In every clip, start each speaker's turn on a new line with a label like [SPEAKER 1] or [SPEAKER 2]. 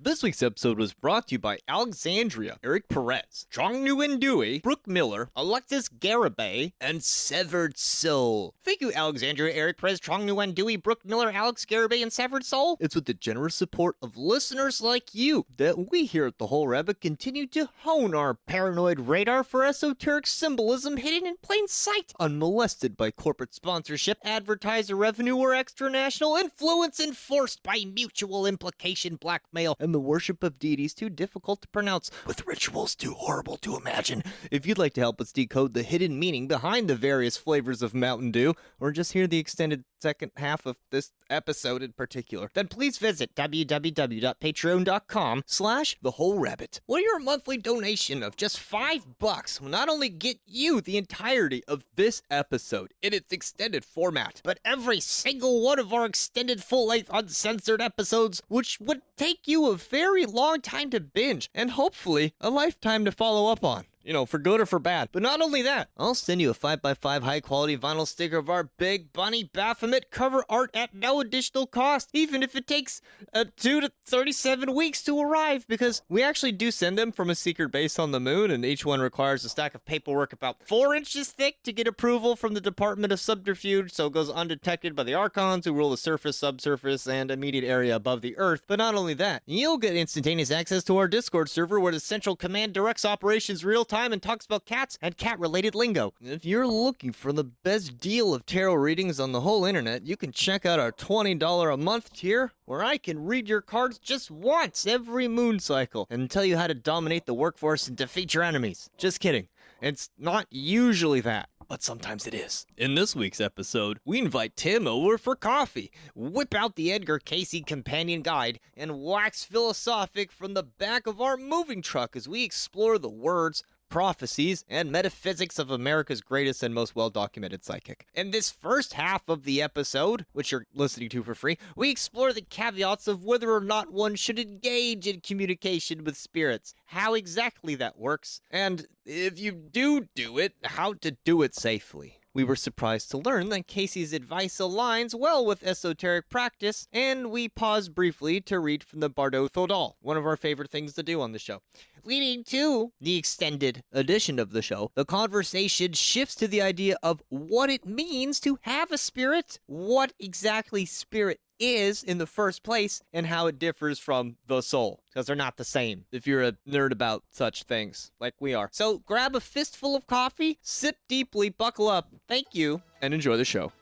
[SPEAKER 1] This week's episode was brought to you by Alexandria, Eric Perez, Trong Nguyen Dewey, Brooke Miller, Alexis Garibay, and Severed Soul. Thank you, Alexandria, Eric Perez, Trong Nguyen Dewey, Brooke Miller, Alex Garibay, and Severed Soul. It's with the generous support of listeners like you that we here at The Whole Rabbit continue to hone our paranoid radar for esoteric symbolism hidden in plain sight, unmolested by corporate sponsorship, advertiser revenue, or extranational influence enforced by mutual implication, blackmail, and the worship of deities too difficult to pronounce, with rituals too horrible to imagine. If you'd like to help us decode the hidden meaning behind the various flavors of Mountain Dew, or just hear the extended second half of this episode in particular, then please visit www.patreon.com/thewholerabbit, where your monthly donation of just $5 will not only get you the entirety of this episode in its extended format, but every single one of our extended full-length uncensored episodes, which would take you a very long time to binge, and hopefully a lifetime to follow up on. You know, for good or for bad. But not only that, I'll send you a 5x5 high-quality vinyl sticker of our Big Bunny Baphomet cover art at no additional cost, even if it takes 2 to 37 weeks to arrive, because we actually do send them from a secret base on the moon, and each one requires a stack of paperwork about 4 inches thick to get approval from the Department of Subterfuge, so it goes undetected by the Archons, who rule the surface, subsurface, and immediate area above the Earth. But not only that, you'll get instantaneous access to our Discord server, where the Central Command directs operations real-time and talks about cats and cat-related lingo. If you're looking for the best deal of tarot readings on the whole internet, you can check out our $20 a month tier, where I can read your cards just once every moon cycle and tell you how to dominate the workforce and defeat your enemies. Just kidding. It's not usually that, but sometimes it is. In this week's episode, we invite Tim over for coffee, whip out the Edgar Cayce Companion guide, and wax philosophic from the back of our moving truck as we explore the words, prophecies, and metaphysics of America's greatest and most well-documented psychic. In this first half of the episode, which you're listening to for free, we explore the caveats of whether or not one should engage in communication with spirits, how exactly that works, and if you do it, how to do it safely. We were surprised to learn that Casey's advice aligns well with esoteric practice, and we pause briefly to read from the Bardo Thodol, one of our favorite things to do on the show. Leading to the extended edition of the show, the conversation shifts to the idea of what it means to have a spirit, what exactly spirit is in the first place, and how it differs from the soul, because they're not the same if you're a nerd about such things like we are. So grab a fistful of coffee, sip deeply, buckle up, thank you, and enjoy the show.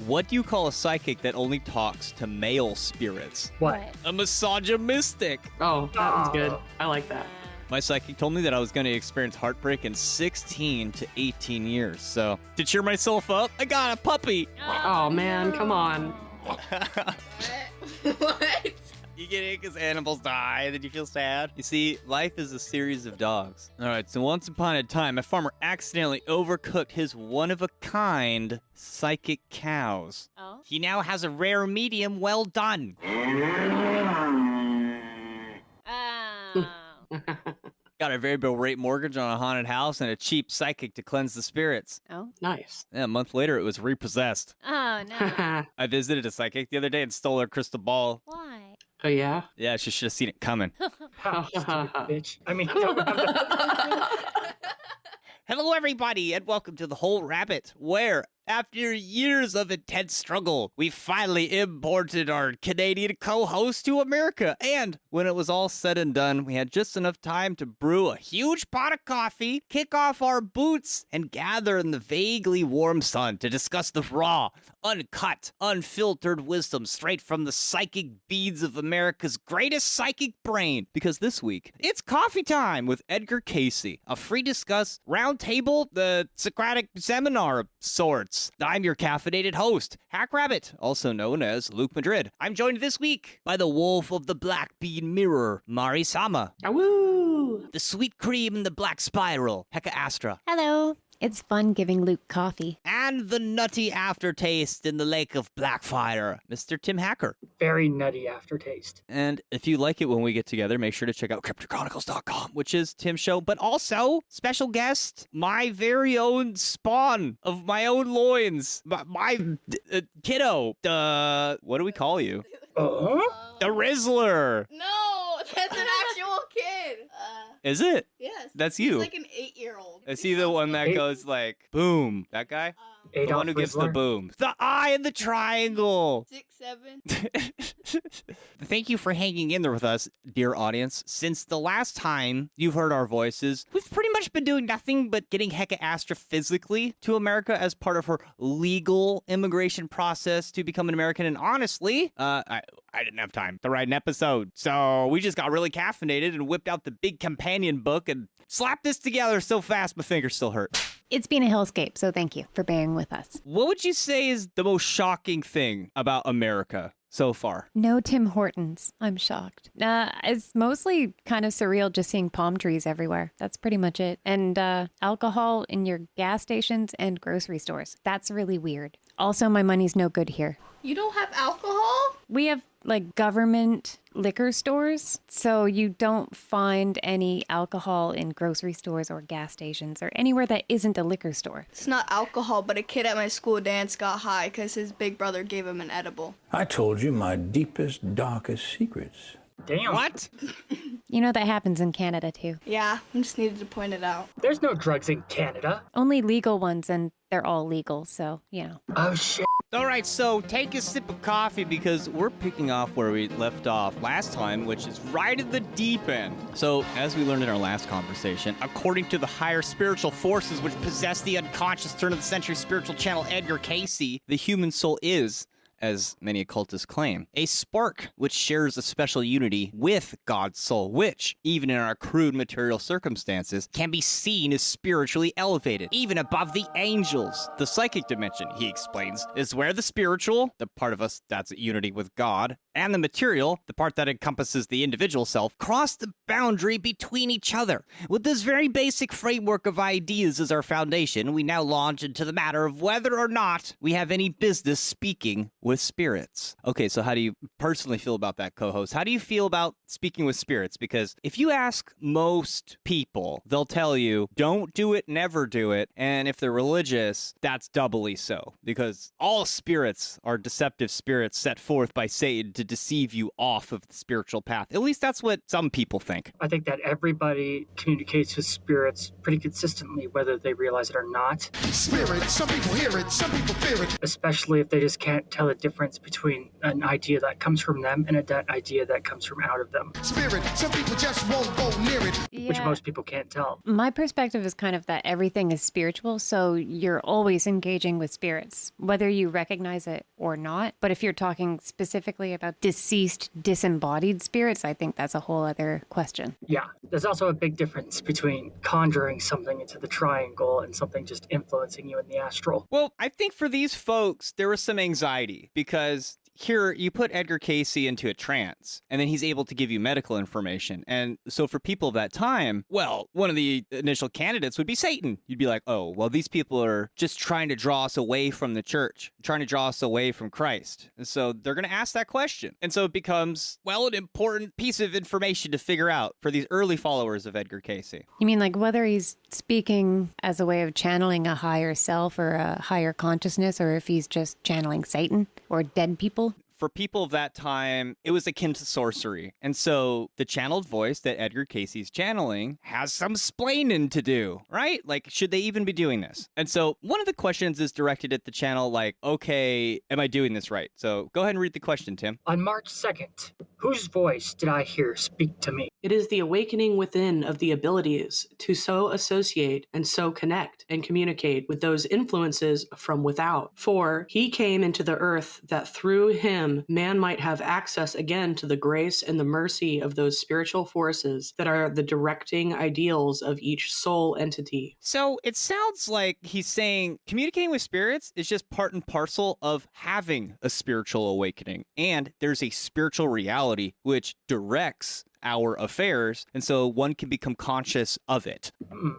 [SPEAKER 1] What do you call a psychic that only talks to male spirits?
[SPEAKER 2] What?
[SPEAKER 1] A misogynistic.
[SPEAKER 2] Oh, that one's good. I like that.
[SPEAKER 1] My psychic told me that I was going to experience heartbreak in 16 to 18 years. So, to cheer myself up, I got a puppy.
[SPEAKER 2] Oh, man, come on.
[SPEAKER 3] What?
[SPEAKER 1] You get it because animals die, then you feel sad. You see, life is a series of dogs. All right, so once upon a time, a farmer accidentally overcooked his one-of-a-kind psychic cows.
[SPEAKER 3] Oh?
[SPEAKER 1] He now has a rare medium well done.
[SPEAKER 3] Oh.
[SPEAKER 1] Got a variable rate mortgage on a haunted house and a cheap psychic to cleanse the spirits.
[SPEAKER 3] Oh?
[SPEAKER 2] Nice.
[SPEAKER 1] Yeah, a month later, it was repossessed.
[SPEAKER 3] Oh, no.
[SPEAKER 1] I visited a psychic the other day and stole her crystal ball.
[SPEAKER 3] Why?
[SPEAKER 2] Oh, yeah?
[SPEAKER 1] Yeah, she should have seen it coming.
[SPEAKER 4] Bitch. I mean,
[SPEAKER 1] Hello, everybody, and welcome to The Whole Rabbit, where, after years of intense struggle, we finally imported our Canadian co-host to America. And when it was all said and done, we had just enough time to brew a huge pot of coffee, kick off our boots, and gather in the vaguely warm sun to discuss the raw, uncut, unfiltered wisdom straight from the psychic beads of America's greatest psychic brain. Because this week, it's coffee time with Edgar Cayce, a free discuss roundtable, the Socratic seminar of sorts. sports. I'm your caffeinated host, Hack Rabbit, also known as Luke Madrid. I'm joined this week by the wolf of the black bean mirror, Mari Sama.
[SPEAKER 2] Woo!
[SPEAKER 1] The sweet cream in the black spiral, Heka Astra.
[SPEAKER 5] Hello. It's fun giving Luke coffee.
[SPEAKER 1] And the nutty aftertaste in the lake of Blackfire, Mr. Tim Hacker.
[SPEAKER 4] Very nutty aftertaste.
[SPEAKER 1] And if you like it when we get together, make sure to check out CryptoChronicles.com, which is Tim's show. But also, special guest, my very own spawn of my own loins. My kiddo. What do we call you? The Rizzler.
[SPEAKER 3] No, that's an actual kid.
[SPEAKER 1] Is it?
[SPEAKER 3] Yes.
[SPEAKER 1] That's you.
[SPEAKER 3] He's like an 8-year-old.
[SPEAKER 1] Is he the one that goes like, boom? That guy? The
[SPEAKER 4] Adolf
[SPEAKER 1] one who gives the
[SPEAKER 4] Rizzler?
[SPEAKER 1] boom. The eye and the triangle.
[SPEAKER 3] 6, 7.
[SPEAKER 1] Thank you for hanging in there with us, dear audience. Since the last time you've heard our voices, we've pretty much been doing nothing but getting Heka Astra physically to America as part of her legal immigration process to become an American. And honestly, I didn't have time to write an episode. So we just got really caffeinated and whipped out the big companion book and slapped this together so fast my fingers still hurt.
[SPEAKER 5] It's been a hellscape, so thank you for bearing with us.
[SPEAKER 1] What would you say is the most shocking thing about America so far?
[SPEAKER 5] No Tim Hortons. I'm shocked. It's mostly kind of surreal just seeing palm trees everywhere. That's pretty much it. And alcohol in your gas stations and grocery stores. That's really weird. Also, my money's no good here.
[SPEAKER 3] You don't have alcohol?
[SPEAKER 5] We have like government liquor stores, so you don't find any alcohol in grocery stores or gas stations or anywhere that isn't a liquor store.
[SPEAKER 3] It's not alcohol, but a kid at my school dance got high because his big brother gave him an edible.
[SPEAKER 6] I told you my deepest, darkest secrets.
[SPEAKER 4] Damn.
[SPEAKER 1] What?
[SPEAKER 5] You know that happens in Canada too.
[SPEAKER 3] Yeah, I just needed to point it out.
[SPEAKER 4] There's no drugs in Canada.
[SPEAKER 5] Only legal ones, and they're all legal, so, you know.
[SPEAKER 4] Oh, shit.
[SPEAKER 1] All right, so take a sip of coffee because we're picking off where we left off last time, which is right at the deep end. So, as we learned in our last conversation, according to the higher spiritual forces which possess the unconscious turn of the century spiritual channel Edgar Cayce, the human soul is, as many occultists claim, a spark which shares a special unity with God's soul, which, even in our crude material circumstances, can be seen as spiritually elevated, even above the angels. The psychic dimension, he explains, is where the spiritual, the part of us that's at unity with God, and the material, the part that encompasses the individual self, cross the boundary between each other. With this very basic framework of ideas as our foundation, we now launch into the matter of whether or not we have any business speaking with spirits. Okay, so how do you personally feel about that, co-host? How do you feel about speaking with spirits? Because if you ask most people, they'll tell you, don't do it, never do it. And if they're religious, that's doubly so. Because all spirits are deceptive spirits set forth by Satan to deceive you off of the spiritual path. At least that's what some people think.
[SPEAKER 4] I think that everybody communicates with spirits pretty consistently, whether they realize it or not.
[SPEAKER 7] Spirit, some people hear it, some people fear it.
[SPEAKER 4] Especially if they just can't tell the difference between an idea that comes from them and an idea that comes from out of them,
[SPEAKER 7] Spirit, some people just won't go near it.
[SPEAKER 4] which most people can't tell.
[SPEAKER 5] My perspective is kind of that everything is spiritual, so you're always engaging with spirits, whether you recognize it or not. But if you're talking specifically about deceased, disembodied spirits, I think that's a whole other question.
[SPEAKER 4] Yeah, there's also a big difference between conjuring something into the triangle and something just influencing you in the astral.
[SPEAKER 1] Well, I think for these folks, there was some anxiety because here you put Edgar Cayce into a trance and then he's able to give you medical information. And so for people of that time, well, one of the initial candidates would be Satan. You'd be like, oh, well, these people are just trying to draw us away from the church, trying to draw us away from Christ. And so they're going to ask that question. And so it becomes, well, an important piece of information to figure out for these early followers of Edgar Cayce.
[SPEAKER 5] You mean like whether he's speaking as a way of channeling a higher self or a higher consciousness, or if he's just channeling Satan or dead people?
[SPEAKER 1] For people of that time, it was akin to sorcery. And so the channeled voice that Edgar Cayce's channeling has some splaining to do, right? Like, should they even be doing this? And so one of the questions is directed at the channel like, okay, am I doing this right? So go ahead and read the question, Tim.
[SPEAKER 4] On March 2nd, whose voice did I hear speak to me?
[SPEAKER 2] It is the awakening within of the abilities to so associate and so connect and communicate with those influences from without. For he came into the earth that through him man might have access again to the grace and the mercy of those spiritual forces that are the directing ideals of each soul entity.
[SPEAKER 1] So it sounds like he's saying communicating with spirits is just part and parcel of having a spiritual awakening. And there's a spiritual reality which directs our affairs, and so one can become conscious of it.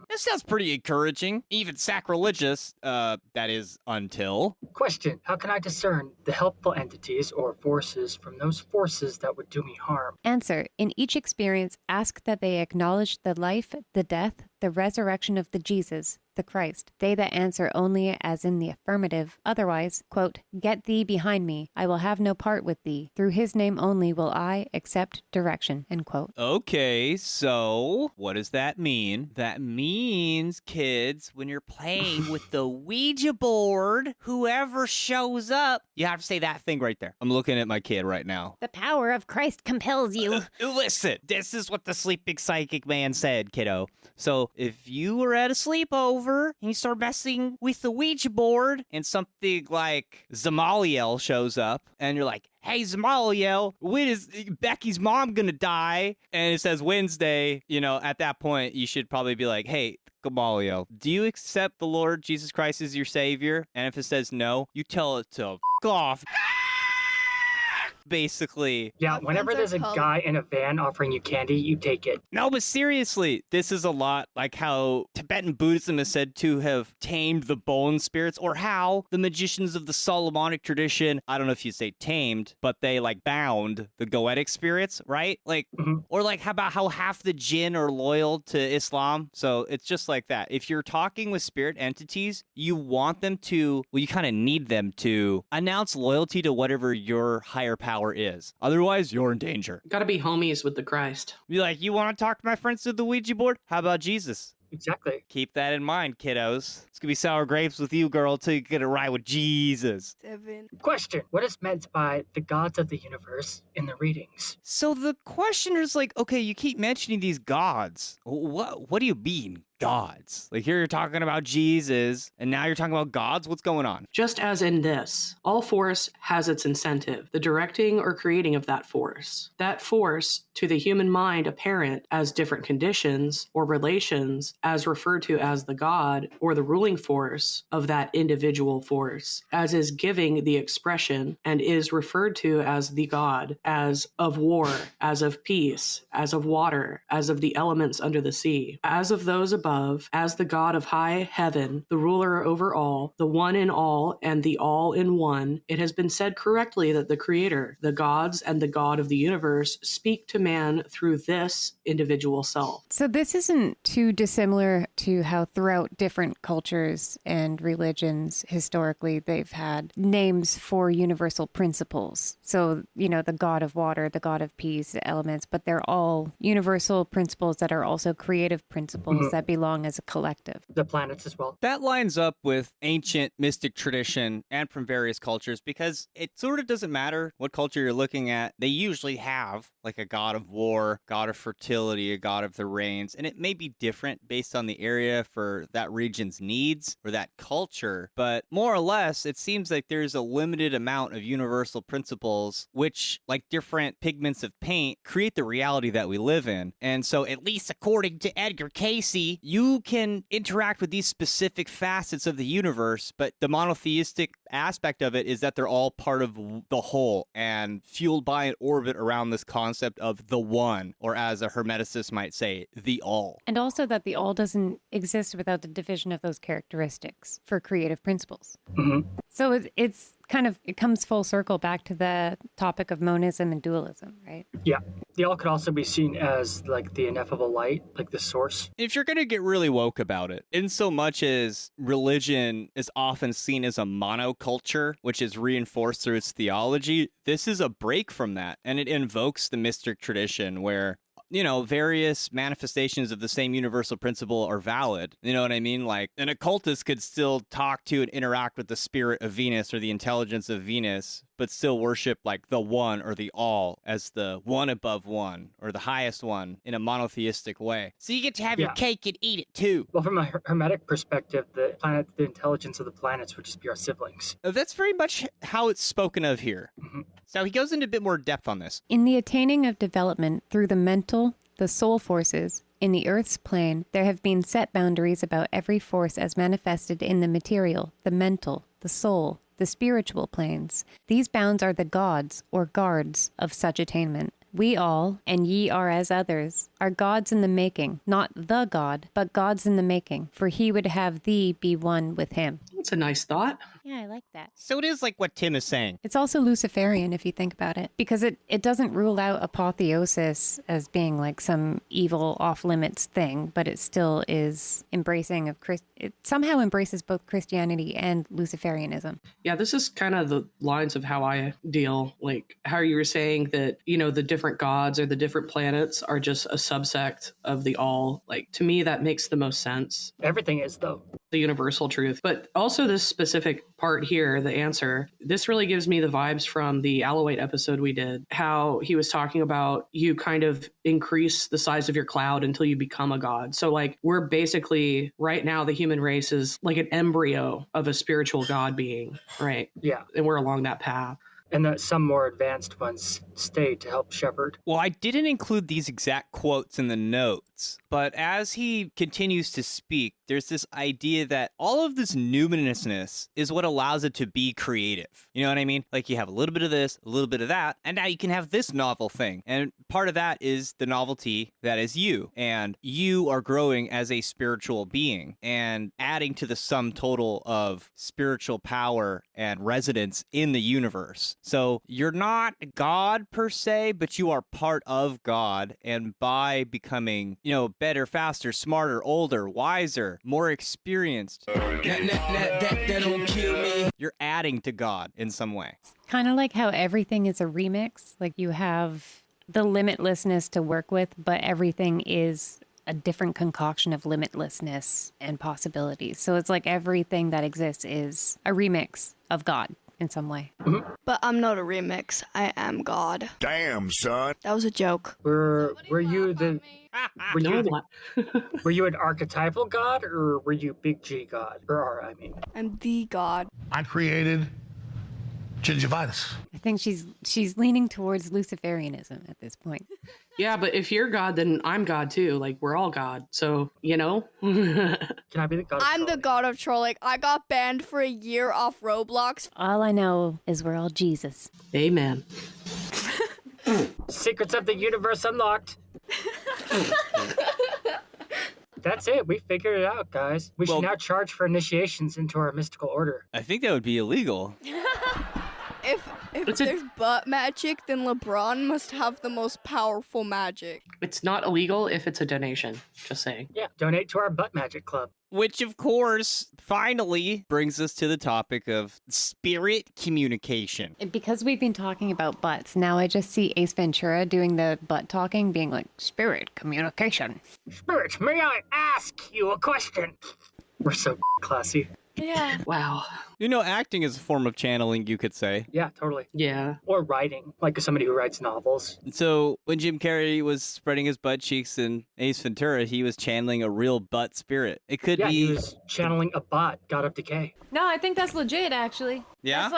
[SPEAKER 1] This sounds pretty encouraging, even sacrilegious, that is, until...
[SPEAKER 4] Question: how can I discern the helpful entities or forces from those forces that would do me harm?
[SPEAKER 5] Answer: in each experience, ask that they acknowledge the life, the death, the resurrection of the Jesus, the Christ. They that answer only as in the affirmative, otherwise, quote, get thee behind me, I will have no part with thee. Through his name only will I accept direction, end quote.
[SPEAKER 1] Okay, so what does that mean? That means, kids, when you're playing with the Ouija board, whoever shows up, you have to say that thing right there. I'm looking at my kid right now.
[SPEAKER 5] The power of Christ compels you.
[SPEAKER 1] Listen, this is what the sleeping psychic man said, kiddo. So if you were at a sleepover and you start messing with the Ouija board and something like Zamaliel shows up and you're like, hey, Zamaliel, when is Becky's mom gonna die? And it says Wednesday, at that point, you should probably be like, hey, Gamaliel, do you accept the Lord Jesus Christ as your savior? And if it says no, you tell it to f*** off. Basically.
[SPEAKER 4] Yeah, whenever there's a guy in a van offering you candy, you take it.
[SPEAKER 1] No, but seriously, this is a lot like how Tibetan Buddhism is said to have tamed the bone spirits, or how the magicians of the Solomonic tradition, I don't know if you say tamed, but they bound the goetic spirits, right? Or how about how half the jinn are loyal to Islam? So it's just like that. If you're talking with spirit entities, you want them to, you kind of need them to announce loyalty to whatever your higher power is. Otherwise, you're in danger.
[SPEAKER 2] Gotta be homies with the Christ.
[SPEAKER 1] Be like, you want to talk to my friends through the Ouija board? How about Jesus?
[SPEAKER 4] Exactly.
[SPEAKER 1] Keep that in mind, kiddos. It's gonna be sour grapes with you, girl, till you get it right with Jesus.
[SPEAKER 3] 7.
[SPEAKER 4] Question: what is meant by the gods of the universe in the readings?
[SPEAKER 1] So the questioner's like, okay, you keep mentioning these gods. What do you mean, gods? Here you're talking about Jesus, and now you're talking about gods? What's going on?
[SPEAKER 2] Just as in this, all force has its incentive, the directing or creating of that force. That force, to the human mind apparent as different conditions or relations, as referred to as the god or the ruling force of that individual force, as is giving the expression and is referred to as the god, as of war, as of peace, as of water, as of the elements under the sea, as of those above, as the God of high heaven, the ruler over all, the one in all, and the all in one. It has been said correctly that the Creator, the gods, and the God of the universe speak to man through this individual self.
[SPEAKER 5] So this isn't too dissimilar to how throughout different cultures and religions, historically, they've had names for universal principles. So, the God of water, the God of peace, elements, but they're all universal principles that are also creative principles that belong as a collective.
[SPEAKER 4] The planets as well.
[SPEAKER 1] That lines up with ancient mystic tradition and from various cultures, because it sort of doesn't matter what culture you're looking at. They usually have a god of war, god of fertility, a god of the rains, and it may be different based on the area for that region's needs or that culture, but more or less it seems like there's a limited amount of universal principles which, like different pigments of paint, create the reality that we live in. And so, at least according to Edgar Cayce, you can interact with these specific facets of the universe, but the monotheistic aspect of it is that they're all part of the whole and fueled by an orbit around this concept of the one, or as a hermeticist might say, the all.
[SPEAKER 5] And also that the all doesn't exist without the division of those characteristics for creative principles. So it's it comes full circle back to the topic of monism and dualism, right?
[SPEAKER 4] Yeah. The all could also be seen as the ineffable light, the source.
[SPEAKER 1] If you're going to get really woke about it, in so much as religion is often seen as a monoculture, which is reinforced through its theology, this is a break from that. And it invokes the mystic tradition where various manifestations of the same universal principle are valid. You know what I mean? Like, an occultist could still talk to and interact with the spirit of Venus or the intelligence of Venus, but still worship like the one or the all as the one above one or the highest one in a monotheistic way. So you get to have your cake and eat it too.
[SPEAKER 4] Well, from a hermetic perspective, the intelligence of the planets would just be our siblings.
[SPEAKER 1] That's very much how it's spoken of here. Mm-hmm. So he goes into a bit more depth on this.
[SPEAKER 5] In the attaining of development through the mental, the soul forces, in the Earth's plane, there have been set boundaries about every force as manifested in the material, the mental, the soul, the spiritual planes. These bounds are the gods, or guards, of such attainment. We all, and ye are as others, are gods in the making, not the God, but gods in the making, for he would have thee be one with him.
[SPEAKER 2] That's a nice thought.
[SPEAKER 5] Yeah, I like that.
[SPEAKER 1] So it is like what Tim is saying.
[SPEAKER 5] It's also Luciferian if you think about it, because it doesn't rule out apotheosis as being like some evil off-limits thing, but it still is embracing of it somehow embraces both Christianity and Luciferianism.
[SPEAKER 2] Yeah, this is kind of the lines of how I deal, like how you were saying that, the different gods or the different planets are just a subsect of the all. Like, to me, that makes the most sense.
[SPEAKER 4] Everything is, though.
[SPEAKER 2] The universal truth. But also this specific part here, the answer, this really gives me the vibes from the Alawite episode we did, how he was talking about you kind of increase the size of your cloud until you become a god. So like, we're basically right now, the human race is like an embryo of a spiritual god being, right?
[SPEAKER 4] Yeah.
[SPEAKER 2] And we're along that path.
[SPEAKER 4] And that some more advanced ones stay to help shepherd.
[SPEAKER 1] Well, I didn't include these exact quotes in the notes, but as he continues to speak, there's this idea that all of this numinousness is what allows it to be creative. You know what I mean? Like, you have a little bit of this, a little bit of that, and now you can have this novel thing. And part of that is the novelty that is you. And you are growing as a spiritual being and adding to the sum total of spiritual power and resonance in the universe. So you're not God per se, but you are part of God. And by becoming, better, faster, smarter, older, wiser, more experienced, that don't kill me. You're adding to God in some way.
[SPEAKER 5] Kind of like how everything is a remix. Like, you have the limitlessness to work with, but everything is a different concoction of limitlessness and possibilities. So it's like everything that exists is a remix of God in some way.
[SPEAKER 4] Mm-hmm.
[SPEAKER 3] But I'm not a remix. I am God.
[SPEAKER 8] Damn, son.
[SPEAKER 3] That was a joke.
[SPEAKER 4] Were you were you an archetypal god, or were you big G god?
[SPEAKER 3] I'm the God.
[SPEAKER 7] I created gingivitis.
[SPEAKER 5] I think she's leaning towards Luciferianism at this point.
[SPEAKER 2] Yeah, but if you're God, then I'm God too. Like, we're all God. So,
[SPEAKER 4] Can I be the god of
[SPEAKER 3] I'm the
[SPEAKER 4] trolling?
[SPEAKER 3] God of trolling. I got banned for a year off Roblox.
[SPEAKER 5] All I know is we're all Jesus.
[SPEAKER 2] Amen.
[SPEAKER 4] Secrets of the universe unlocked. That's it. We figured it out, guys. We should now charge for initiations into our mystical order.
[SPEAKER 1] I think that would be illegal.
[SPEAKER 3] If there's butt magic, then LeBron must have the most powerful magic.
[SPEAKER 2] It's not illegal if it's a donation. Just saying.
[SPEAKER 4] Yeah, donate to our butt magic club.
[SPEAKER 1] Which, of course, finally brings us to the topic of spirit communication.
[SPEAKER 5] Because we've been talking about butts, now I just see Ace Ventura doing the butt talking, being like, spirit communication.
[SPEAKER 4] Spirit, may I ask you a question? We're so classy.
[SPEAKER 5] Yeah.
[SPEAKER 2] Wow.
[SPEAKER 1] Acting is a form of channeling, you could say.
[SPEAKER 4] Yeah, totally.
[SPEAKER 2] Yeah.
[SPEAKER 4] Or writing, like somebody who writes novels.
[SPEAKER 1] So when Jim Carrey was spreading his butt cheeks in Ace Ventura, he was channeling a real butt spirit. It could be...
[SPEAKER 4] he was channeling a bot, god of decay.
[SPEAKER 5] No, I think that's legit, actually.
[SPEAKER 1] Yeah?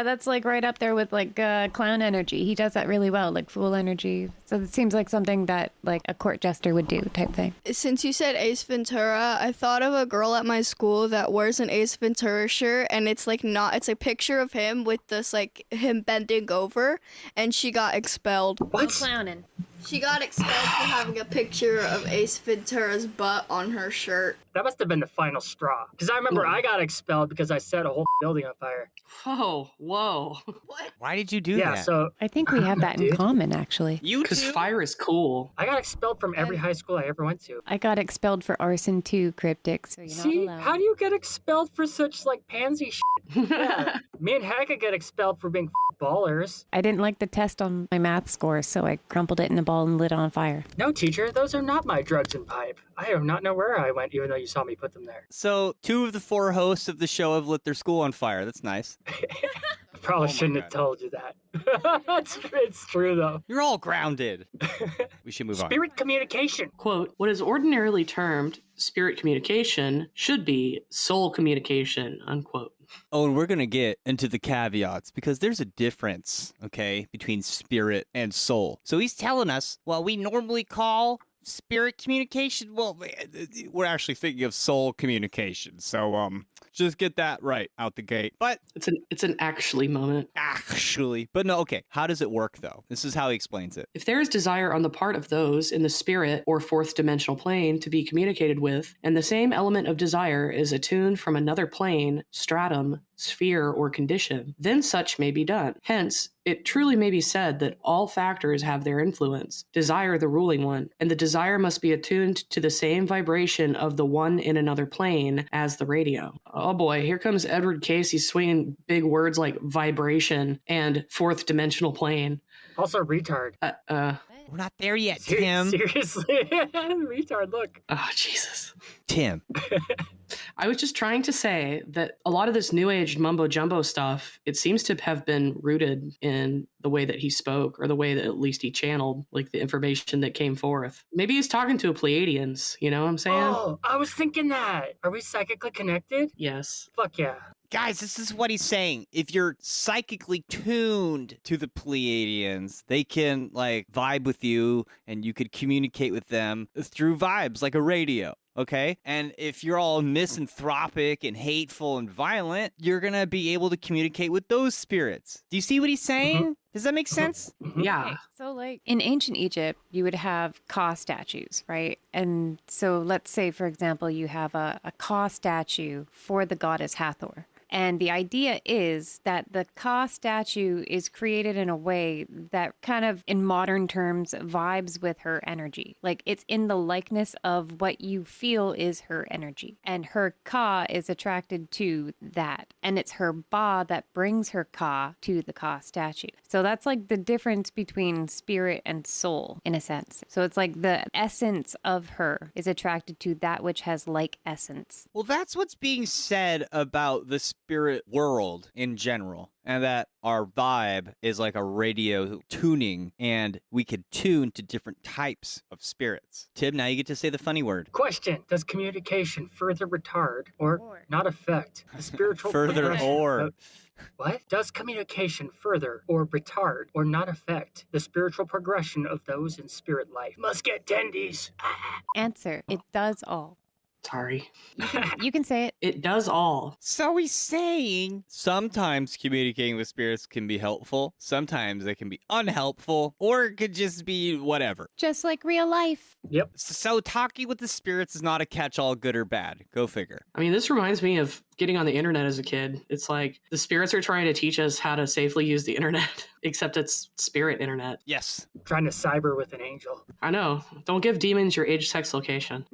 [SPEAKER 5] That's like right up there with like clown energy. He does that really well, like fool energy. So it seems like something that like a court jester would do type thing.
[SPEAKER 3] Since you said Ace Ventura, I thought of a girl at my school that wears an Ace Ventura shirt, and it's a picture of him with this like him bending over, and she got expelled.
[SPEAKER 4] What?
[SPEAKER 5] Clowning.
[SPEAKER 3] She got expelled for having a picture of Ace Ventura's butt on her shirt.
[SPEAKER 4] That must have been the final straw. Because I remember I got expelled because I set a whole building on fire.
[SPEAKER 2] Oh, whoa.
[SPEAKER 3] What?
[SPEAKER 1] Why did you do
[SPEAKER 4] Yeah,
[SPEAKER 1] that?
[SPEAKER 4] so
[SPEAKER 5] I think we have that in common, actually.
[SPEAKER 1] You
[SPEAKER 2] Because
[SPEAKER 1] too?
[SPEAKER 2] fire is cool.
[SPEAKER 4] I got expelled from every high school I ever went to.
[SPEAKER 5] I got expelled for arson too, cryptic, so you're
[SPEAKER 4] See,
[SPEAKER 5] not allowed.
[SPEAKER 4] how do you get expelled for such like pansy shit? Yeah. Me and Hagga get expelled for being ballers.
[SPEAKER 5] I didn't like the test on my math score, so I crumpled it in a ball and lit it on fire.
[SPEAKER 4] No, teacher, those are not my drugs and pipe. I do not know where I went, even though you saw me put them there.
[SPEAKER 1] So 2 of the 4 hosts of the show have lit their school on fire. That's nice.
[SPEAKER 4] I probably
[SPEAKER 1] Oh my
[SPEAKER 4] shouldn't
[SPEAKER 1] God.
[SPEAKER 4] have told you that. It's true, though.
[SPEAKER 1] You're all grounded. We should move on.
[SPEAKER 4] Spirit communication.
[SPEAKER 2] Quote, what is ordinarily termed spirit communication should be soul communication, unquote.
[SPEAKER 1] Oh, and we're going to get into the caveats because there's a difference, okay, between spirit and soul. So he's telling us what we normally call spirit communication. Well, we're actually thinking of soul communication. So, just get that right out the gate. But
[SPEAKER 2] It's an actually moment.
[SPEAKER 1] but no, okay. How does it work though? This is how he explains it.
[SPEAKER 2] If there is desire on the part of those in the spirit or fourth dimensional plane to be communicated with, and the same element of desire is attuned from another plane, stratum, sphere, or condition, then such may be done. Hence, it truly may be said that all factors have their influence, desire the ruling one, and the desire must be attuned to the same vibration of the one in another plane as the radio. Oh boy, here comes Edgar Cayce swinging big words like vibration and fourth dimensional plane.
[SPEAKER 4] Also, retard.
[SPEAKER 1] We're not there yet, Tim.
[SPEAKER 4] Seriously? Retard, look.
[SPEAKER 2] Oh, Jesus.
[SPEAKER 1] Tim.
[SPEAKER 2] I was just trying to say that a lot of this new age mumbo jumbo stuff, it seems to have been rooted in the way that he spoke, or the way that at least he channeled like the information that came forth. Maybe he's talking to Pleiadians, you know what I'm saying?
[SPEAKER 4] Oh, I was thinking that. Are we psychically connected?
[SPEAKER 2] Yes.
[SPEAKER 4] Fuck yeah.
[SPEAKER 1] Guys, this is what he's saying. If you're psychically tuned to the Pleiadians, they can like vibe with you and you could communicate with them through vibes like a radio. Okay. And if you're all misanthropic and hateful and violent, you're going to be able to communicate with those spirits. Do you see what he's saying? Does that make sense?
[SPEAKER 2] Yeah.
[SPEAKER 5] Okay, so, like, in ancient Egypt, you would have Ka statues, right? And so let's say, for example, you have a Ka statue for the goddess Hathor. And the idea is that the Ka statue is created in a way that kind of, in modern terms, vibes with her energy. Like, it's in the likeness of what you feel is her energy. And her Ka is attracted to that. And it's her Ba that brings her Ka to the Ka statue. So that's like the difference between spirit and soul, in a sense. So it's like the essence of her is attracted to that which has like essence.
[SPEAKER 1] Well, that's what's being said about the spirit world in general, and that our vibe is like a radio tuning, and we could tune to different types of spirits. Tim, now you get to say the funny word.
[SPEAKER 4] Question. Does communication further retard or not affect the spiritual
[SPEAKER 1] Further
[SPEAKER 4] progression
[SPEAKER 1] or.
[SPEAKER 4] of- What? Does communication further or retard or not affect the spiritual progression of those in spirit life? Must get tendies.
[SPEAKER 5] Answer, it does all.
[SPEAKER 2] Sorry.
[SPEAKER 5] You can say it.
[SPEAKER 2] It does all.
[SPEAKER 1] So he's saying sometimes communicating with spirits can be helpful, sometimes they can be unhelpful, or it could just be whatever.
[SPEAKER 5] Just like real life.
[SPEAKER 4] Yep.
[SPEAKER 1] So talking with the spirits is not a catch-all, good or bad. Go figure.
[SPEAKER 2] I mean, this reminds me of getting on the internet as a kid. It's like the spirits are trying to teach us how to safely use the internet, except it's spirit internet.
[SPEAKER 1] Yes.
[SPEAKER 4] Trying to cyber with an angel.
[SPEAKER 2] I know. Don't give demons your age, sex, location.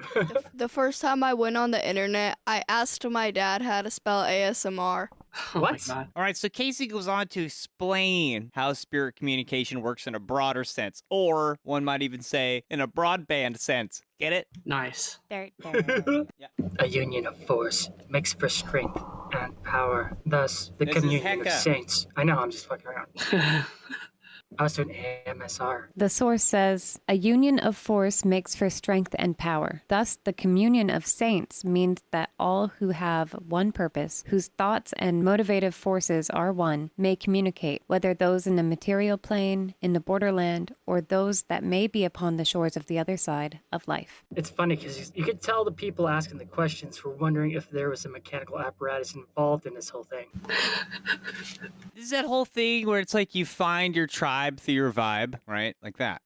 [SPEAKER 3] The first time I went on the internet, I asked my dad how to spell ASMR.
[SPEAKER 2] Oh
[SPEAKER 4] What?
[SPEAKER 2] my God.
[SPEAKER 1] All right, so Casey goes on to explain how spirit communication works in a broader sense, or one might even say in a broadband sense. Get it?
[SPEAKER 2] Nice.
[SPEAKER 5] There.
[SPEAKER 4] A union of force makes for strength and power. Thus, the
[SPEAKER 1] This is
[SPEAKER 4] communion of
[SPEAKER 1] Hecka.
[SPEAKER 4] saints. I know, I'm just fucking around. I was doing AMSR.
[SPEAKER 5] The source says, a union of force makes for strength and power. Thus, the communion of saints means that all who have one purpose, whose thoughts and motivative forces are one, may communicate, whether those in the material plane, in the borderland, or those that may be upon the shores of the other side of life.
[SPEAKER 4] It's funny because you could tell the people asking the questions were wondering if there was a mechanical apparatus involved in this whole thing.
[SPEAKER 1] This is that whole thing where it's like you find your tribe through your vibe, right? Like that.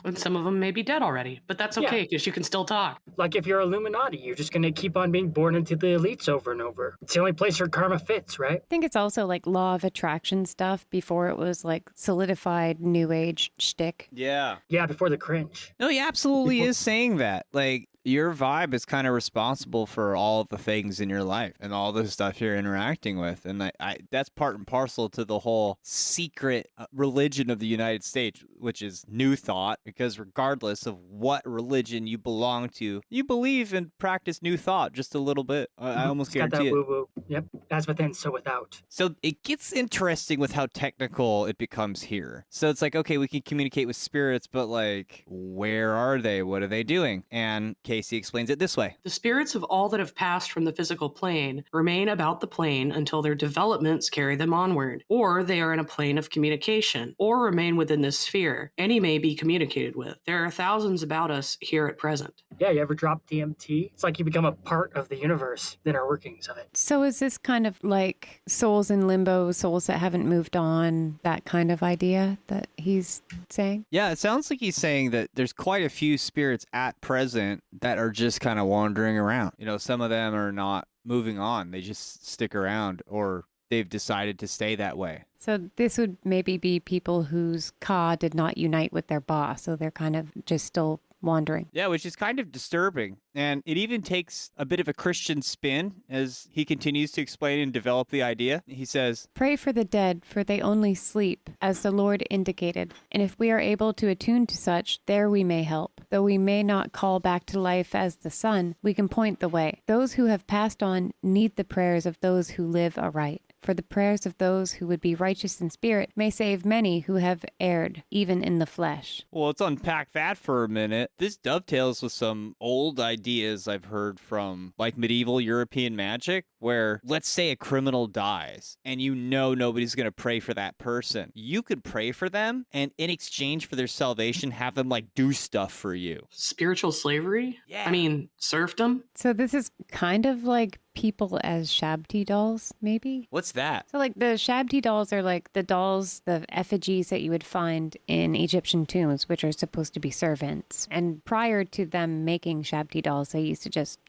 [SPEAKER 2] And some of them may be dead already, but that's okay because you can still talk.
[SPEAKER 4] Like if you're Illuminati, you're just going to keep on being born into the elites over and over. It's the only place your karma fits, right?
[SPEAKER 5] I think it's also like law of attraction stuff before it was like solidified new age shtick.
[SPEAKER 1] Yeah.
[SPEAKER 4] Yeah, before the cringe.
[SPEAKER 1] No, he absolutely is saying that. Like, your vibe is kind of responsible for all of the things in your life and all the stuff you're interacting with. And that's part and parcel to the whole secret religion of the United States, which is New Thought, because regardless of what religion you belong to, you believe and practice New Thought just a little bit. I almost
[SPEAKER 4] Got that
[SPEAKER 1] guarantee it.
[SPEAKER 4] woo-woo. Yep. As within, so without.
[SPEAKER 1] So it gets interesting with how technical it becomes here. So it's like, okay, we can communicate with spirits, but like, where are they? What are they doing? And Cayce explains it this way.
[SPEAKER 2] The spirits of all that have passed from the physical plane remain about the plane until their developments carry them onward, or they are in a plane of communication, or remain within this sphere. Any may be communicated with. There are thousands about us here at present.
[SPEAKER 4] Yeah, you ever drop DMT? It's like you become a part of the universe, the inner workings of it.
[SPEAKER 5] So is this kind of like souls in limbo, souls that haven't moved on, that kind of idea that he's saying?
[SPEAKER 1] Yeah, it sounds like he's saying that there's quite a few spirits at present that are just kind of wandering around. You know, some of them are not moving on. They just stick around, or they've decided to stay that way.
[SPEAKER 5] So this would maybe be people whose ka did not unite with their ba, so they're kind of just still wandering.
[SPEAKER 1] Yeah, which is kind of disturbing. And it even takes a bit of a Christian spin as he continues to explain and develop the idea. He says,
[SPEAKER 5] Pray for the dead, for they only sleep, as the Lord indicated. And if we are able to attune to such, there we may help. Though we may not call back to life as the sun, we can point the way. Those who have passed on need the prayers of those who live aright. For the prayers of those who would be righteous in spirit may save many who have erred, even in the flesh.
[SPEAKER 1] well, let's unpack that for a minute. This dovetails with some old ideas I've heard from like medieval European magic, where let's say a criminal dies and you know nobody's going to pray for that person. You could pray for them and in exchange for their salvation, have them like do stuff for you.
[SPEAKER 2] Spiritual slavery?
[SPEAKER 1] Yeah.
[SPEAKER 2] I mean, serfdom?
[SPEAKER 5] So this is kind of like people as Shabti dolls, maybe?
[SPEAKER 1] What's that?
[SPEAKER 5] So like the Shabti dolls are like the dolls, the effigies that you would find in Egyptian tombs, which are supposed to be servants. And prior to them making Shabti dolls, they used to just,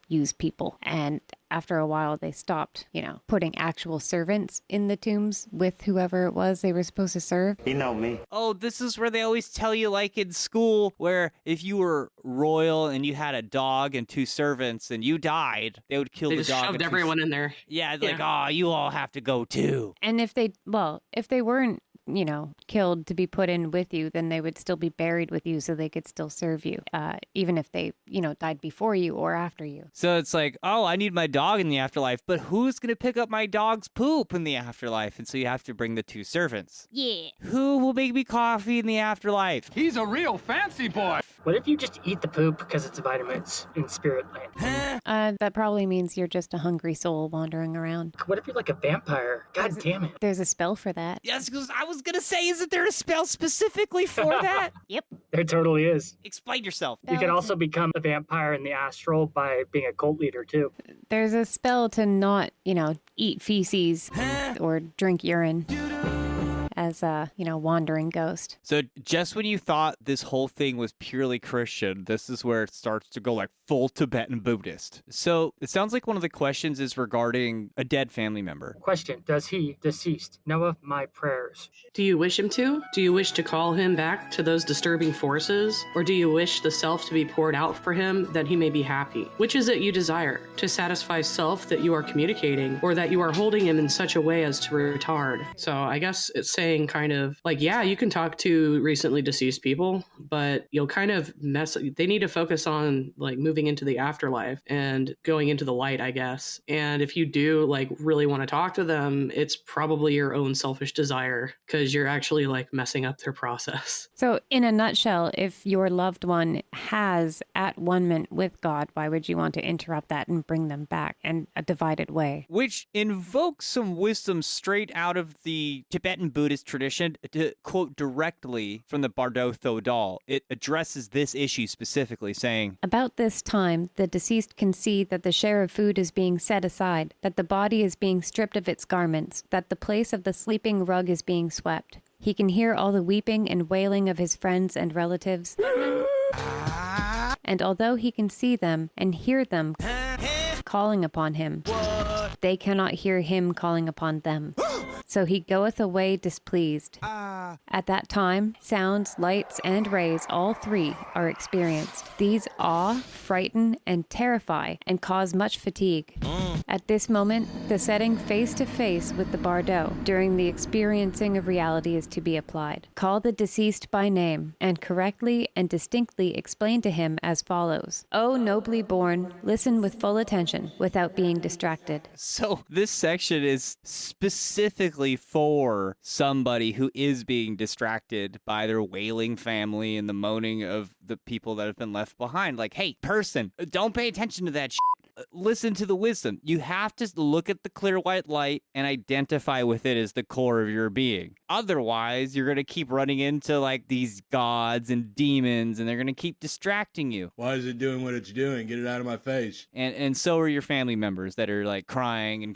[SPEAKER 5] use people. And after a while, they stopped, putting actual servants in the tombs with whoever it was they were supposed to serve.
[SPEAKER 8] You know me.
[SPEAKER 1] Oh, this is where they always tell you, like in school, where if you were royal and you had a dog and two servants and you died, they would kill
[SPEAKER 2] They
[SPEAKER 1] the
[SPEAKER 2] just
[SPEAKER 1] dog.
[SPEAKER 2] shoved
[SPEAKER 1] and two
[SPEAKER 2] everyone in there.
[SPEAKER 1] Yeah, like, oh, you all have to go too.
[SPEAKER 5] And if they weren't, killed to be put in with you, then they would still be buried with you so they could still serve you, even if they, died before you or after you.
[SPEAKER 1] So it's like, oh, I need my dog in the afterlife, but who's going to pick up my dog's poop in the afterlife? And so you have to bring the two servants.
[SPEAKER 5] Yeah.
[SPEAKER 1] Who will make me coffee in the afterlife?
[SPEAKER 7] He's a real fancy boy.
[SPEAKER 4] What if you just eat the poop because it's vitamins in spirit land?
[SPEAKER 5] That probably means you're just a hungry soul wandering around.
[SPEAKER 4] What if you're like a vampire? God damn it.
[SPEAKER 5] There's a spell for that.
[SPEAKER 1] Yes, because I was going to say, isn't there a spell specifically for that?
[SPEAKER 5] Yep.
[SPEAKER 4] There totally is.
[SPEAKER 1] Explain yourself.
[SPEAKER 4] You can also become a vampire in the astral by being a cult leader too.
[SPEAKER 5] There's a spell to not, eat feces or drink urine as a, wandering ghost.
[SPEAKER 1] So just when you thought this whole thing was purely Christian, this is where it starts to go like full Tibetan Buddhist. So it sounds like one of the questions is regarding a dead family member.
[SPEAKER 4] Question, does he, deceased, know of my prayers?
[SPEAKER 2] Do you wish him to? Do you wish to call him back to those disturbing forces? Or do you wish the self to be poured out for him that he may be happy? Which is it you desire? To satisfy self that you are communicating, or that you are holding him in such a way as to retard? So I guess it's saying kind of like, yeah, you can talk to recently deceased people, but you'll kind of they need to focus on like moving into the afterlife and going into the light, I guess. And if you do like really want to talk to them, it's probably your own selfish desire because you're actually like messing up their process.
[SPEAKER 5] So in a nutshell, if your loved one has at one-ment with God, why would you want to interrupt that and bring them back in a divided way?
[SPEAKER 1] Which invokes some wisdom straight out of the Tibetan Buddhist tradition. To quote directly from the Bardo Thodol, it addresses this issue specifically, saying,
[SPEAKER 5] About this time, the deceased can see that the share of food is being set aside, that the body is being stripped of its garments, that the place of the sleeping rug is being swept. He can hear all the weeping and wailing of his friends and relatives. And although he can see them and hear them calling upon him, they cannot hear him calling upon them. So he goeth away displeased. At that time, sounds, lights, and rays, all three, are experienced. These awe, frighten, and terrify, and cause much fatigue. At this moment, the setting face to face with the Bardo during the experiencing of reality is to be applied. Call the deceased by name, and correctly and distinctly explain to him as follows. O nobly born, listen with full attention, without being distracted.
[SPEAKER 1] So this section is specifically for somebody who is being distracted by their wailing family and the moaning of the people that have been left behind. Like, hey, person, don't pay attention to that shit. Listen to the wisdom. You have to look at the clear white light and identify with it as the core of your being. Otherwise, you're going to keep running into like these gods and demons, and they're going to keep distracting you.
[SPEAKER 8] Why is it doing what it's doing? Get it out of my face.
[SPEAKER 1] And so are your family members that are like crying and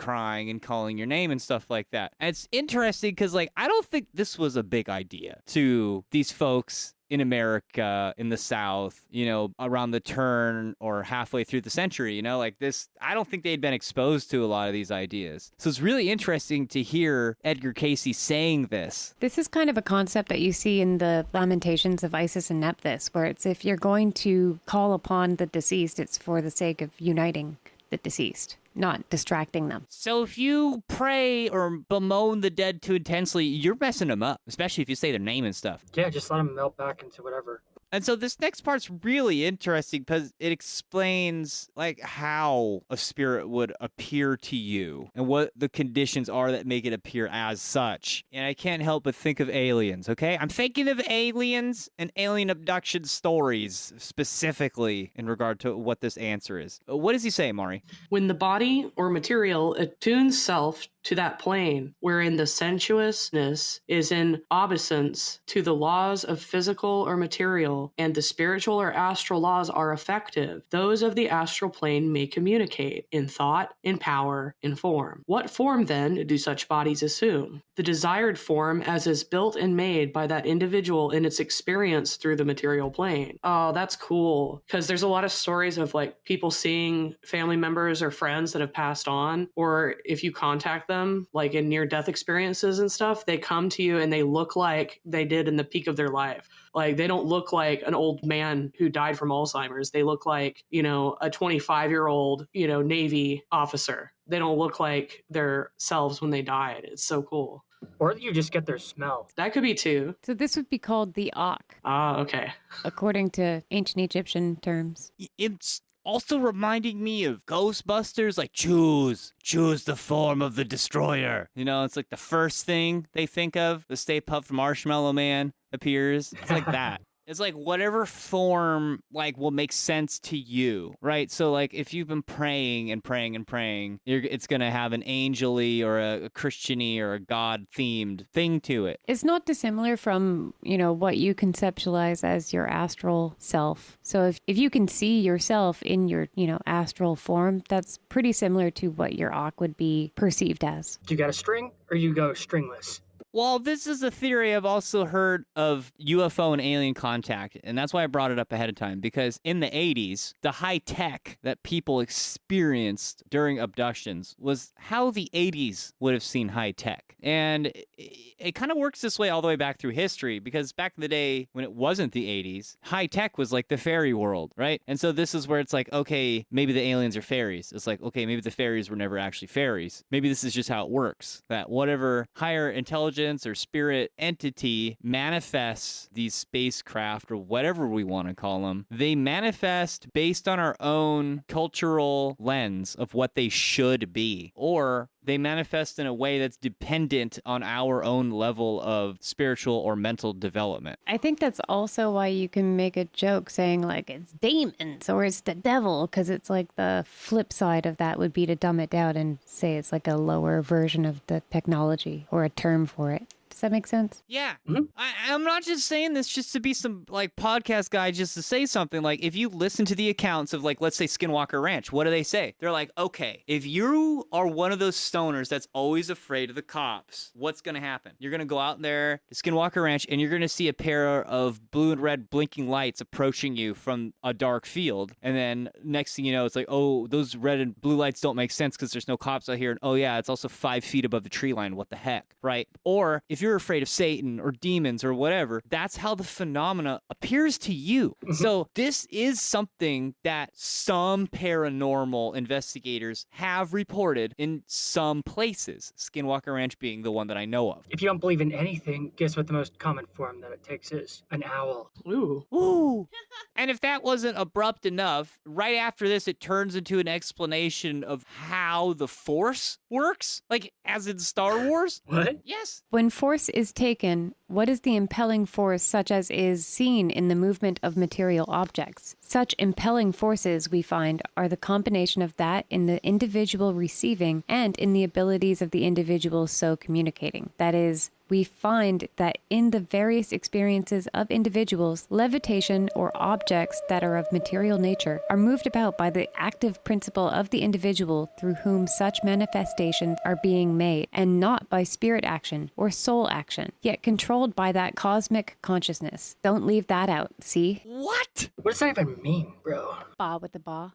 [SPEAKER 1] calling your name and stuff like that. And it's interesting because like I don't think this was a big idea to these folks in America, in the South, you know, around the turn or halfway through the century, you know, like this, I don't think they'd been exposed to a lot of these ideas. So it's really interesting to hear Edgar Cayce saying this.
[SPEAKER 5] This is kind of a concept that you see in the Lamentations of Isis and Nephthys, where it's if you're going to call upon the deceased, it's for the sake of uniting the deceased, not distracting them.
[SPEAKER 1] So if you pray or bemoan the dead too intensely, you're messing them up, especially if you say their name and stuff.
[SPEAKER 4] Yeah, just let them melt back into whatever.
[SPEAKER 1] And so this next part's really interesting because it explains like how a spirit would appear to you and what the conditions are that make it appear as such. And I can't help but think of aliens, okay? I'm thinking of aliens and alien abduction stories specifically in regard to what this answer is. What does he say, Mari?
[SPEAKER 2] When the body or material attunes self to that plane wherein the sensuousness is in obeisance to the laws of physical or material, and the spiritual or astral laws are effective, those of the astral plane may communicate in thought, in power, in form. What form, then, do such bodies assume? The desired form as is built and made by that individual in its experience through the material plane. Oh, that's cool. Because there's a lot of stories of like people seeing family members or friends that have passed on, or if you contact them, like in near-death experiences and stuff, they come to you and they look like they did in the peak of their life. Like, they don't look like an old man who died from Alzheimer's. They look like, you know, a 25-year-old, you know, Navy officer. They don't look like their selves when they died. It's so cool.
[SPEAKER 4] Or you just get their smell.
[SPEAKER 2] That could be too.
[SPEAKER 5] So this would be called the Ankh,
[SPEAKER 2] Okay.
[SPEAKER 5] according to ancient Egyptian terms.
[SPEAKER 1] It's also reminding me of Ghostbusters, like choose the form of the destroyer. You know, it's like the first thing they think of. The Stay Puft Marshmallow Man appears. It's like that. It's like whatever form like will make sense to you, right? So like if you've been praying and praying and praying, it's going to have an angel-y or a Christian-y or a God-themed thing to it.
[SPEAKER 5] It's not dissimilar from, you know, what you conceptualize as your astral self. So if you can see yourself in your, you know, astral form, that's pretty similar to what your Ankh would be perceived as.
[SPEAKER 4] Do you got a string or you go stringless?
[SPEAKER 1] Well, this is a theory I've also heard of UFO and alien contact, and that's why I brought it up ahead of time, because in the 80s, the high tech that people experienced during abductions was how the 80s would have seen high tech. And it kind of works this way all the way back through history, because back in the day when it wasn't the 80s, high tech was like the fairy world, right? And so this is where it's like, okay, maybe the aliens are fairies. It's like, okay, maybe the fairies were never actually fairies. Maybe this is just how it works, that whatever higher intelligence or spirit entity manifests these spacecraft or whatever we want to call them, they manifest based on our own cultural lens of what they should be, or they manifest in a way that's dependent on our own level of spiritual or mental development.
[SPEAKER 5] I think that's also why you can make a joke saying like it's demons or it's the devil, because it's like the flip side of that would be to dumb it down and say it's like a lower version of the technology or a term for it. Does that make sense?
[SPEAKER 1] Yeah. Mm-hmm. I'm not just saying this just to be some like podcast guy just to say something. Like if you listen to the accounts of like, let's say Skinwalker Ranch, what do they say? They're like, okay, if you are one of those stoners that's always afraid of the cops, what's going to happen? You're going to go out there to Skinwalker Ranch and you're going to see a pair of blue and red blinking lights approaching you from a dark field. And then next thing you know, it's like, oh, those red and blue lights don't make sense because there's no cops out here. And oh yeah, it's also 5 feet above the tree line. What the heck? Right? Or if you're
[SPEAKER 9] you're afraid of Satan or demons or whatever, that's how the phenomena appears to you. So this is something that some paranormal investigators have reported in some places, Skinwalker Ranch being the one that I know of.
[SPEAKER 4] If you don't believe in anything, guess what the most common form that it takes is? An owl.
[SPEAKER 2] Ooh.
[SPEAKER 9] Ooh. And if that wasn't abrupt enough, right after this, it turns into an explanation of how the Force works, like as in Star Wars.
[SPEAKER 4] What?
[SPEAKER 9] Yes.
[SPEAKER 5] When force is taken, what is the impelling force such as is seen in the movement of material objects? Such impelling forces, we find, are the combination of that in the individual receiving and in the abilities of the individual so communicating. That is, we find that in the various experiences of individuals, levitation or objects that are of material nature are moved about by the active principle of the individual through whom such manifestations are being made, and not by spirit action or soul action, yet controlled by that cosmic consciousness. Don't leave that out, see?
[SPEAKER 9] What?
[SPEAKER 4] What does that even mean, bro?
[SPEAKER 5] Ba with the ba.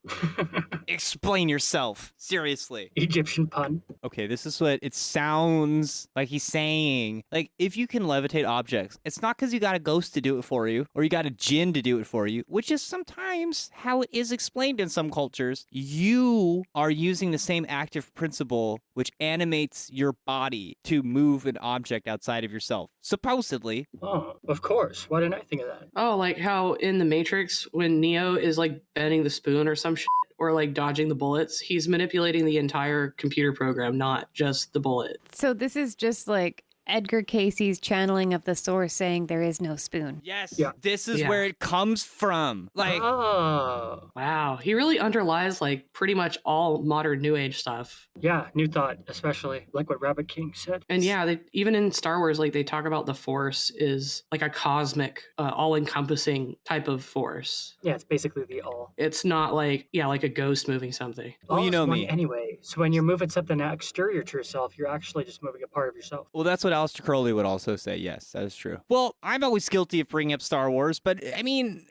[SPEAKER 9] Explain yourself. Seriously.
[SPEAKER 4] Egyptian pun.
[SPEAKER 9] Okay, this is what it sounds like he's saying. Like, if you can levitate objects, it's not because you got a ghost to do it for you, or you got a djinn to do it for you, which is sometimes how it is explained in some cultures. You are using the same active principle which animates your body to move an object outside of yourself. Supposedly.
[SPEAKER 4] Oh, of course. Why didn't I think of that?
[SPEAKER 2] Oh, like how in the Matrix, when Neo is like bending the spoon or some shit, or like dodging the bullets, he's manipulating the entire computer program, not just the bullet.
[SPEAKER 5] So this is just like Edgar Cayce's channeling of the source saying there is no spoon.
[SPEAKER 9] Yes.
[SPEAKER 4] Yeah.
[SPEAKER 9] This is where it comes from. Like,
[SPEAKER 4] Oh.
[SPEAKER 2] Wow. He really underlies like pretty much all modern New Age stuff.
[SPEAKER 4] Yeah, New Thought, especially, like what Rabbit King said.
[SPEAKER 2] And yeah, even in Star Wars, like they talk about the Force is like a cosmic, all-encompassing type of force.
[SPEAKER 4] Yeah, it's basically the all.
[SPEAKER 2] It's not like, like a ghost moving something.
[SPEAKER 9] Well, you
[SPEAKER 4] All is
[SPEAKER 9] know
[SPEAKER 4] one
[SPEAKER 9] me.
[SPEAKER 4] Anyway, so when you're moving something exterior to yourself, you're actually just moving a part of yourself.
[SPEAKER 9] well, that's what Aleister Crowley would also say. Yes, that is true. Well, I'm always guilty of bringing up Star Wars, but I mean,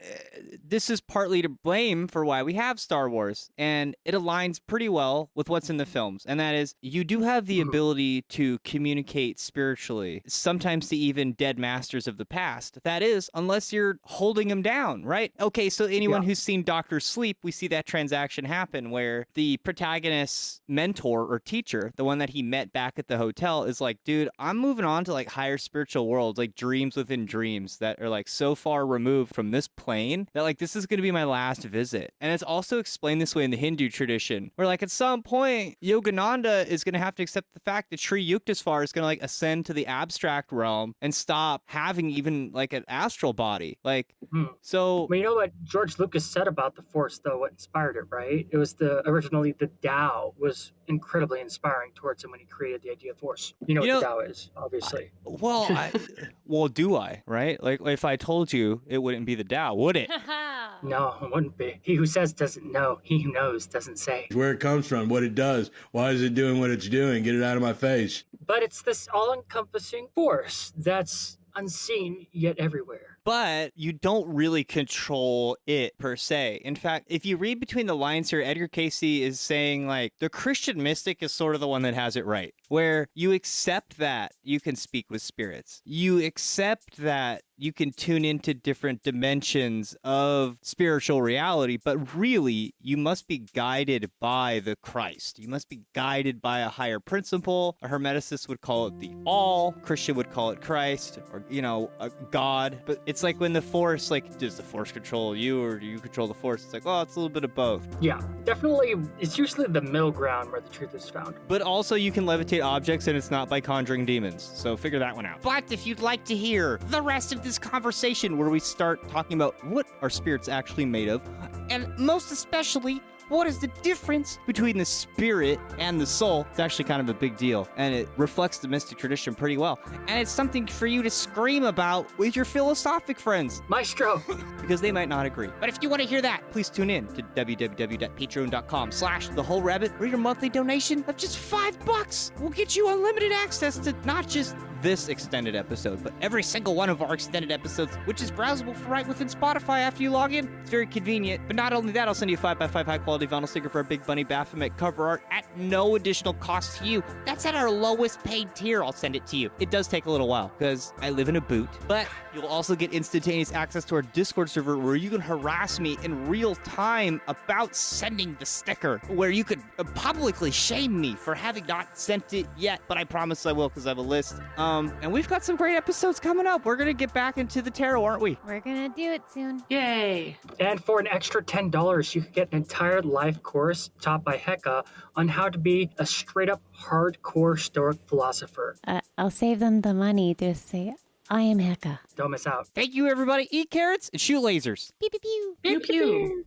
[SPEAKER 9] this is partly to blame for why we have Star Wars, and it aligns pretty well with what's in the films, and that is you do have the ability to communicate spiritually, sometimes to even dead masters of the past. That is, unless you're holding them down, right? Okay, so anyone who's seen Doctor Sleep, we see that transaction happen where the protagonist's mentor or teacher, the one that he met back at the hotel, is like, dude, I'm moving on to like higher spiritual worlds, like dreams within dreams that are like so far removed from this plane that like this is going to be my last visit. And it's also explained this way in the Hindu tradition, where like at some point Yogananda is going to have to accept the fact that Sri Yukteswar is going to like ascend to the abstract realm and stop having even like an astral body. Like, so.
[SPEAKER 4] Well, you know what George Lucas said about the Force, though, what inspired it, right? It was originally the Tao was incredibly inspiring towards him when he created the idea of Force. You know what the Tao is, obviously.
[SPEAKER 9] Well, well, do I, right? Like, if I told you, it wouldn't be the Tao, would it?
[SPEAKER 4] No, it wouldn't be. He who says doesn't know. He who knows doesn't say.
[SPEAKER 8] Where it comes from, what it does, why is it doing what it's doing? Get it out of my face.
[SPEAKER 4] But it's this all-encompassing force that's unseen yet everywhere.
[SPEAKER 9] But you don't really control it per se. In fact, if you read between the lines here, Edgar Cayce is saying like the Christian mystic is sort of the one that has it right, where you accept that you can speak with spirits. You accept that you can tune into different dimensions of spiritual reality, but really you must be guided by the Christ. You must be guided by a higher principle. A Hermeticist would call it the all. Christian would call it Christ, or, a God. But it's like when the Force, like, does the Force control you or do you control the Force? It's like, oh, it's a little bit of both.
[SPEAKER 4] Yeah, definitely. It's usually the middle ground where the truth is found.
[SPEAKER 9] But also you can levitate objects and it's not by conjuring demons. So figure that one out. But if you'd like to hear the rest of this conversation where we start talking about what are spirits actually made of, and most especially, what is the difference between the spirit and the soul? It's actually kind of a big deal, and it reflects the mystic tradition pretty well. And it's something for you to scream about with your philosophic friends.
[SPEAKER 4] Maestro!
[SPEAKER 9] Because they might not agree. But if you want to hear that, please tune in to www.patreon.com/thewholerabbit, where your monthly donation of just $5 will get you unlimited access to not just this extended episode, but every single one of our extended episodes, which is browsable for right within Spotify after you log in. It's very convenient. But not only that, I'll send you a 5x5 high-quality vinyl sticker for a Big Bunny Baphomet cover art at no additional cost to you. That's at our lowest paid tier. I'll send it to you. It does take a little while because I live in a boot, but you'll also get instantaneous access to our Discord server where you can harass me in real time about sending the sticker, where you could publicly shame me for having not sent it yet, but I promise I will because I have a list. And we've got some great episodes coming up. We're gonna get back into the tarot, aren't we?
[SPEAKER 5] We're gonna do it soon.
[SPEAKER 2] Yay.
[SPEAKER 4] And for an extra $10, you could get an entire live course taught by Hecka on how to be a straight-up hardcore Stoic philosopher.
[SPEAKER 5] I'll save them the money. Just say, I am Hecka.
[SPEAKER 4] Don't miss out.
[SPEAKER 9] Thank you, everybody. Eat carrots and shoot lasers.
[SPEAKER 5] Pew, pew, pew.
[SPEAKER 2] Pew pew.